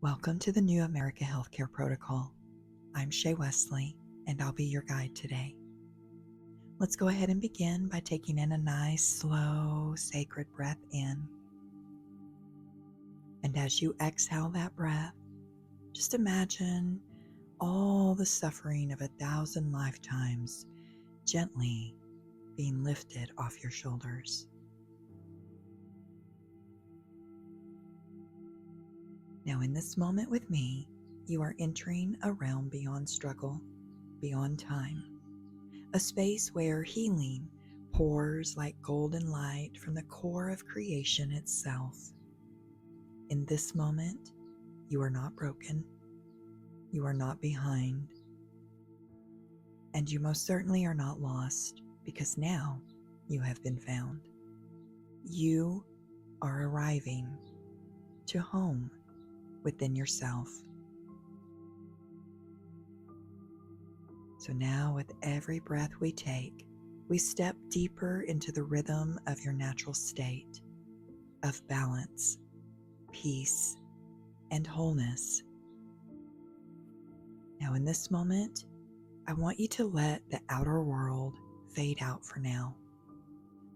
Welcome to the New America Healthcare Protocol. I'm Shay Wesley, and I'll be your guide today. Let's go ahead and begin by taking in a nice, slow, sacred breath in. And as you exhale that breath, just imagine all the suffering of 1,000 lifetimes gently being lifted off your shoulders. Now, in this moment with me, you are entering a realm beyond struggle, beyond time, a space where healing pours like golden light from the core of creation itself. In this moment, you are not broken, you are not behind, and you most certainly are not lost, because now you have been found. You are arriving to home within yourself. So now, with every breath we take, we step deeper into the rhythm of your natural state of balance, peace, and wholeness. Now, in this moment, I want you to let the outer world fade out for now.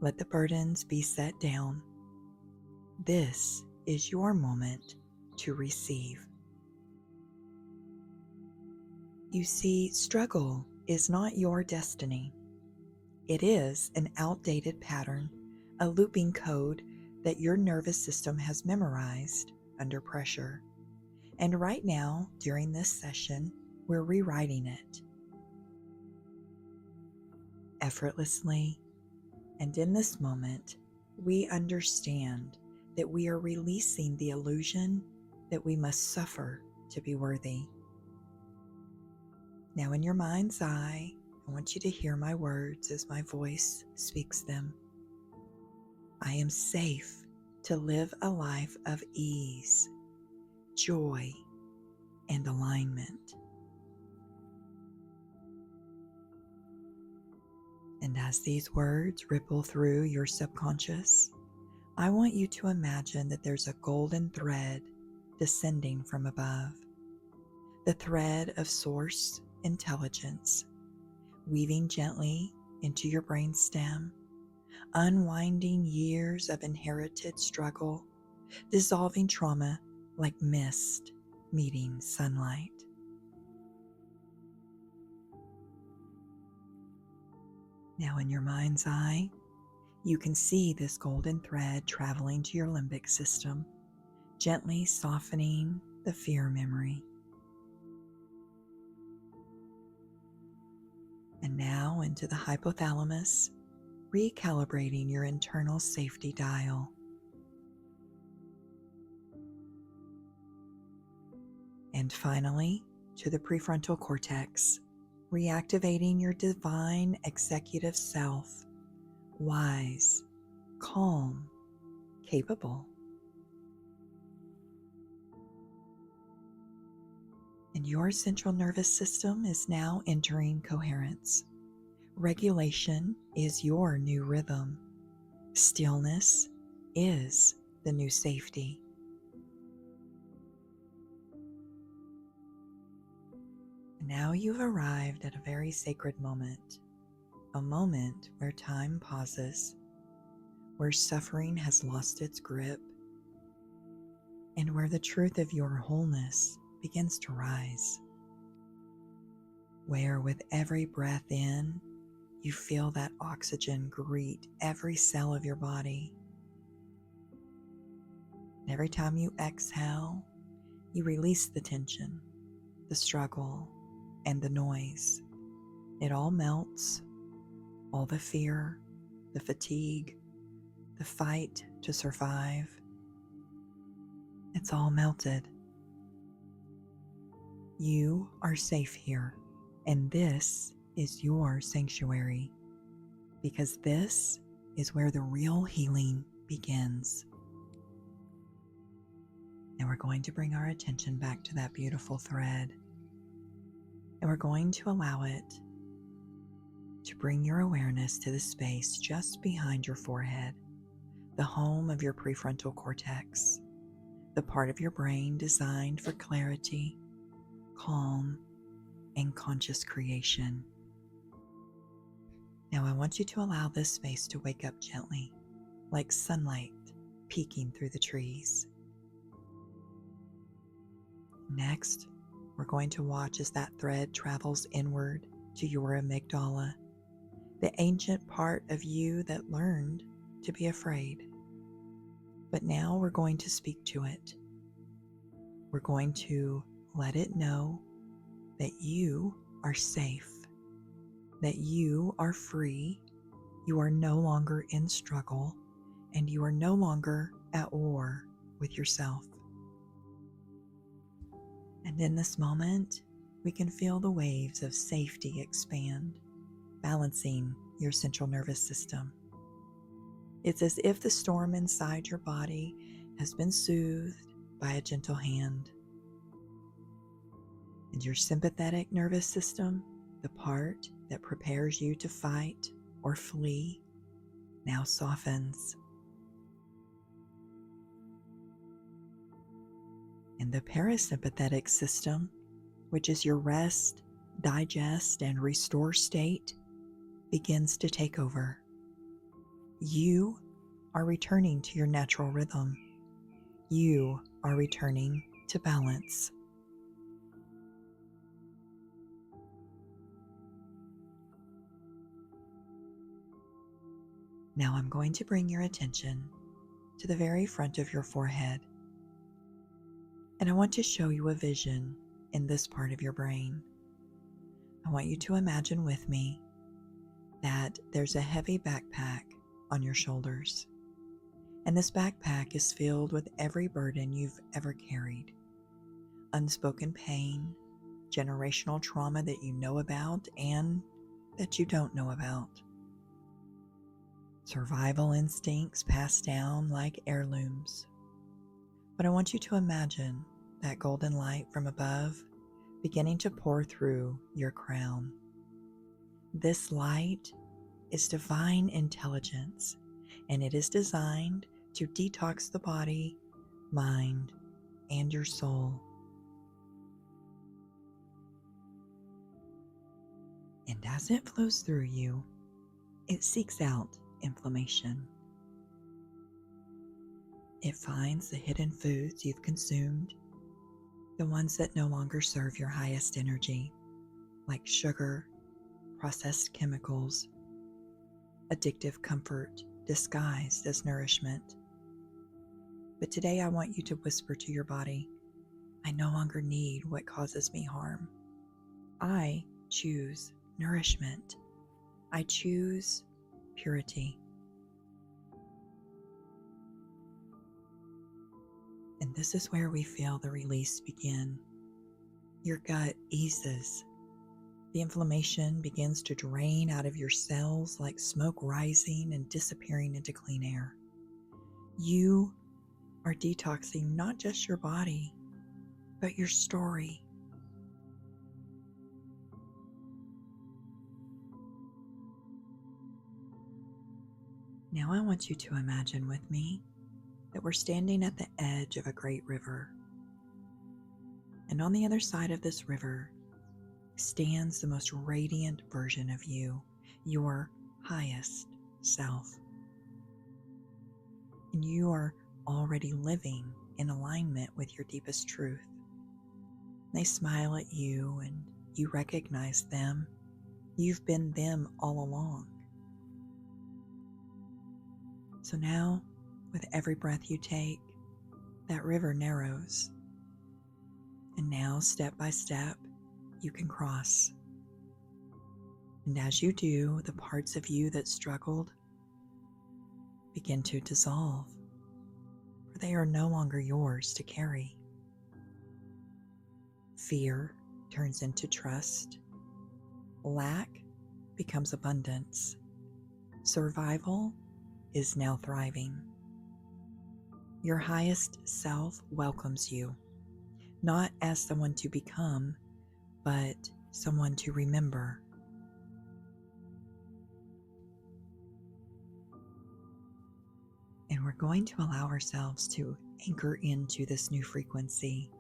Let the burdens be set down. This is your moment to receive. You see, struggle is not your destiny. It is an outdated pattern, a looping code that your nervous system has memorized under pressure. And right now, during this session, we're rewriting it. Effortlessly, and in this moment, we understand that we are releasing the illusion that we must suffer to be worthy. Now, in your mind's eye, I want you to hear my words as my voice speaks them. I am safe to live a life of ease, joy, and alignment. And as these words ripple through your subconscious, I want you to imagine that there's a golden thread descending from above, the thread of source intelligence, weaving gently into your brainstem, unwinding years of inherited struggle, dissolving trauma like mist meeting sunlight. Now, in your mind's eye, you can see this golden thread traveling to your limbic system, gently softening the fear memory. And now into the hypothalamus, recalibrating your internal safety dial. And finally, to the prefrontal cortex, reactivating your divine executive self, wise, calm, capable. And your central nervous system is now entering coherence. Regulation is your new rhythm. Stillness is the new safety. And now you've arrived at a very sacred moment, a moment where time pauses, where suffering has lost its grip, and where the truth of your wholeness begins to rise. Where with every breath in, you feel that oxygen greet every cell of your body. And every time you exhale, you release the tension, the struggle, and the noise. It all melts, all the fear, the fatigue, the fight to survive. It's all melted. You are safe here, and this is your sanctuary, because this is where the real healing begins. Now we're going to bring our attention back to that beautiful thread, and we're going to allow it to bring your awareness to the space just behind your forehead, the home of your prefrontal cortex, the part of your brain designed for clarity, calm, and conscious creation. Now I want you to allow this space to wake up gently, like sunlight peeking through the trees. Next, we're going to watch as that thread travels inward to your amygdala, the ancient part of you that learned to be afraid. But now we're going to speak to it. We're going to let it know that you are safe, that you are free, you are no longer in struggle, and you are no longer at war with yourself. And in this moment, we can feel the waves of safety expand, balancing your central nervous system. It's as if the storm inside your body has been soothed by a gentle hand. And your sympathetic nervous system, the part that prepares you to fight or flee, now softens. And the parasympathetic system, which is your rest, digest, and restore state, begins to take over. You are returning to your natural rhythm. You are returning to balance. Now I'm going to bring your attention to the very front of your forehead. And I want to show you a vision in this part of your brain. I want you to imagine with me that there's a heavy backpack on your shoulders. And this backpack is filled with every burden you've ever carried. Unspoken pain, generational trauma that you know about and that you don't know about. Survival instincts passed down like heirlooms. But I want you to imagine that golden light from above beginning to pour through your crown. This light is divine intelligence, and it is designed to detox the body, mind, and your soul. And as it flows through you, it seeks out inflammation. It finds the hidden foods you've consumed, the ones that no longer serve your highest energy, like sugar, processed chemicals, addictive comfort disguised as nourishment. But today I want you to whisper to your body, I no longer need what causes me harm. I choose nourishment. I choose purity. And this is where we feel the release begin. Your gut eases. The inflammation begins to drain out of your cells like smoke rising and disappearing into clean air. You are detoxing not just your body, but your story. Now I want you to imagine with me that we're standing at the edge of a great river. And on the other side of this river stands the most radiant version of you, your highest self. And you are already living in alignment with your deepest truth. They smile at you and you recognize them. You've been them all along. So now, with every breath you take, that river narrows. And now, step by step, you can cross. And as you do, the parts of you that struggled begin to dissolve, for they are no longer yours to carry. Fear turns into trust. Lack becomes abundance. Survival is now thriving. Your highest self welcomes you, not as someone to become, but someone to remember. And we're going to allow ourselves to anchor into this new frequency.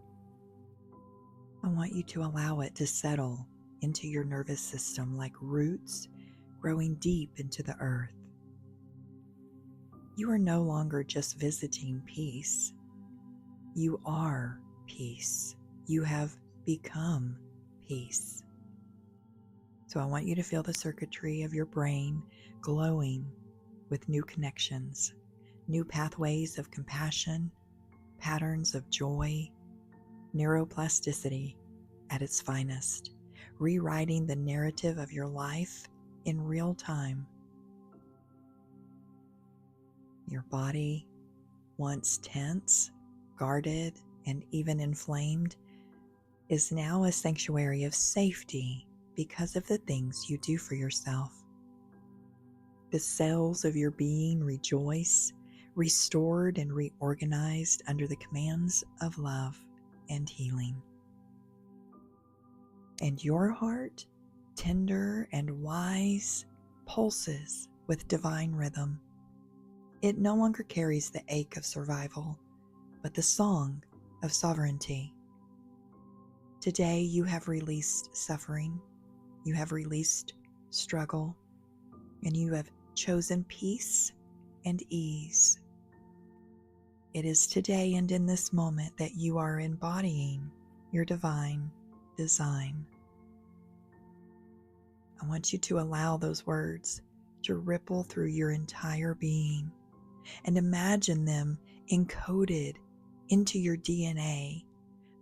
I want you to allow it to settle into your nervous system like roots growing deep into the earth. You are no longer just visiting peace. You are peace. You have become peace. So I want you to feel the circuitry of your brain glowing with new connections, new pathways of compassion, patterns of joy, neuroplasticity at its finest, rewriting the narrative of your life in real time. Your body, once tense, guarded, and even inflamed, is now a sanctuary of safety because of the things you do for yourself. The cells of your being rejoice, restored and reorganized under the commands of love and healing. And your heart, tender and wise, pulses with divine rhythm. It no longer carries the ache of survival, but the song of sovereignty. Today you have released suffering, you have released struggle, and you have chosen peace and ease. It is today and in this moment that you are embodying your divine design. I want you to allow those words to ripple through your entire being and imagine them encoded into your DNA,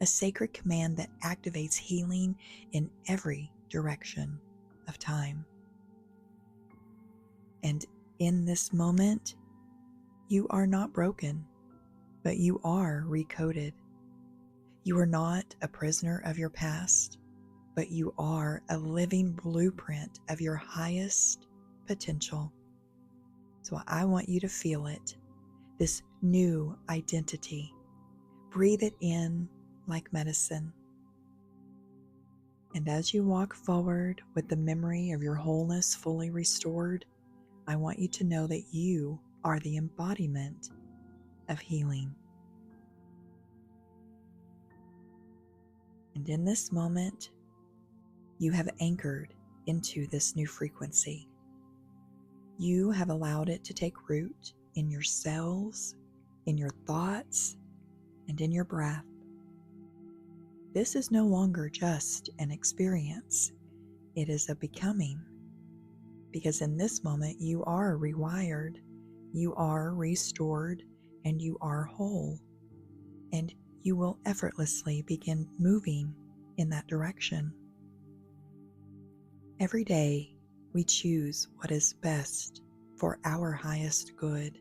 a sacred command that activates healing in every direction of time. And in this moment, you are not broken, but you are recoded. You are not a prisoner of your past, but you are a living blueprint of your highest potential. So I want you to feel it, this new identity. Breathe it in like medicine. And as you walk forward with the memory of your wholeness fully restored, I want you to know that you are the embodiment of healing. And in this moment, you have anchored into this new frequency. You have allowed it to take root in your cells, in your thoughts, and in your breath. This is no longer just an experience. It is a becoming. Because in this moment, you are rewired, you are restored, and you are whole. And you will effortlessly begin moving in that direction. Every day, we choose what is best for our highest good.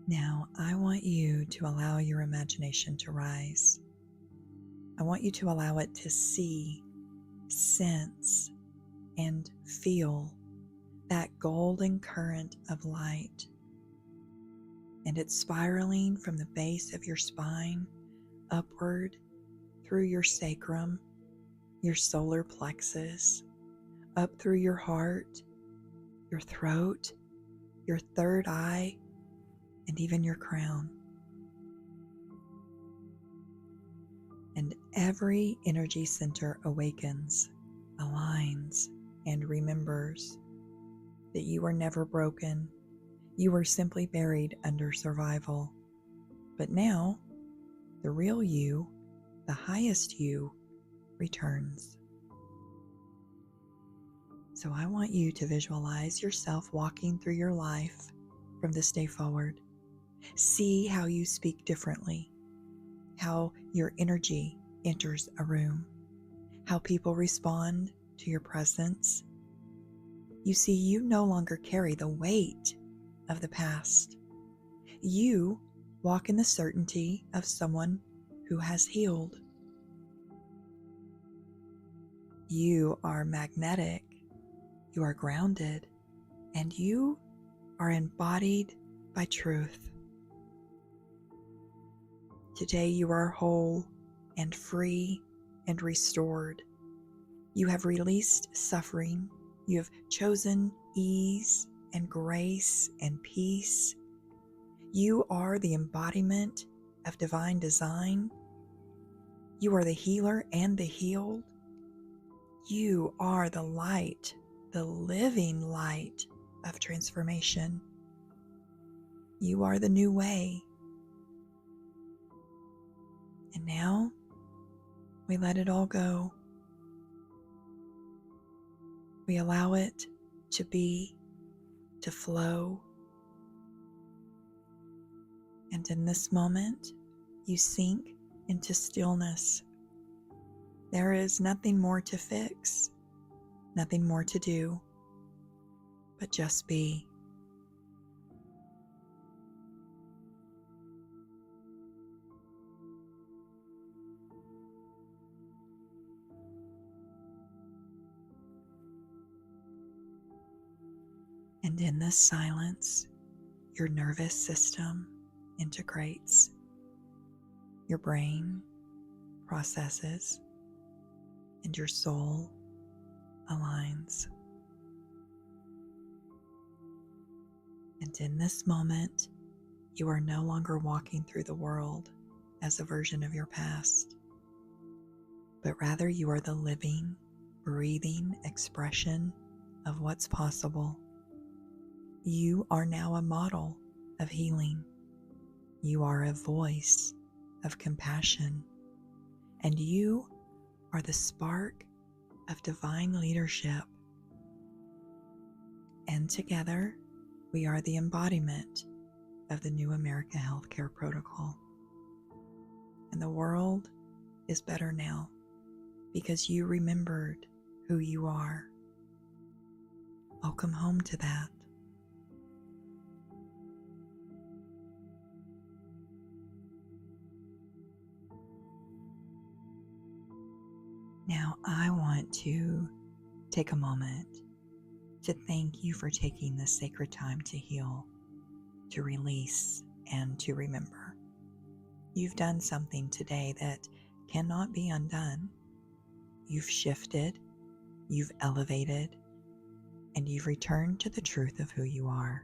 Now, I want you to allow your imagination to rise. I want you to allow it to see, sense, and feel that golden current of light. And it's spiraling from the base of your spine upward through your sacrum, your solar plexus, up through your heart, your throat, your third eye, and even your crown. And every energy center awakens, aligns, and remembers that you were never broken. You were simply buried under survival. But now, the real you, the highest you, returns. So I want you to visualize yourself walking through your life from this day forward. See how you speak differently, how your energy enters a room, how people respond to your presence. You see, you no longer carry the weight of the past. You walk in the certainty of someone who has healed. You are magnetic, you are grounded, and you are embodied by truth. Today you are whole and free and restored. You have released suffering You have chosen ease and grace and peace. You are the embodiment of divine design. You are the healer and the healed. You are the light, the living light of transformation. You are the new way. And now we let it all go. We allow it to be, to flow. And in this moment, you sink into stillness. There is nothing more to fix, nothing more to do, but just be. And in this silence, your nervous system integrates. Your brain processes, and your soul aligns. And in this moment, you are no longer walking through the world as a version of your past, but rather you are the living, breathing expression of what's possible. You are now a model of healing. You are a voice of compassion, and you are the spark of divine leadership. And together, we are the embodiment of the New America Healthcare Protocol. And the world is better now because you remembered who you are. Welcome home to that. Now I want to take a moment to thank you for taking this sacred time to heal, to release, and to remember. You've done something today that cannot be undone. You've shifted, you've elevated, and you've returned to the truth of who you are.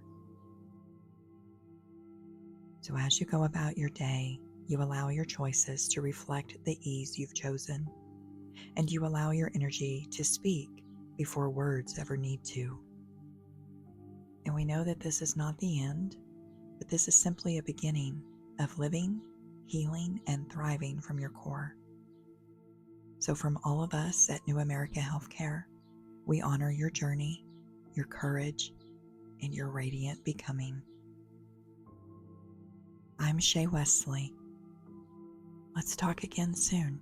So as you go about your day, you allow your choices to reflect the ease you've chosen, and you allow your energy to speak before words ever need to. And we know that this is not the end, but this is simply a beginning of living, healing, and thriving from your core. So from all of us at New America Healthcare, we honor your journey, your courage, and your radiant becoming. I'm Shay Wesley. Let's talk again soon.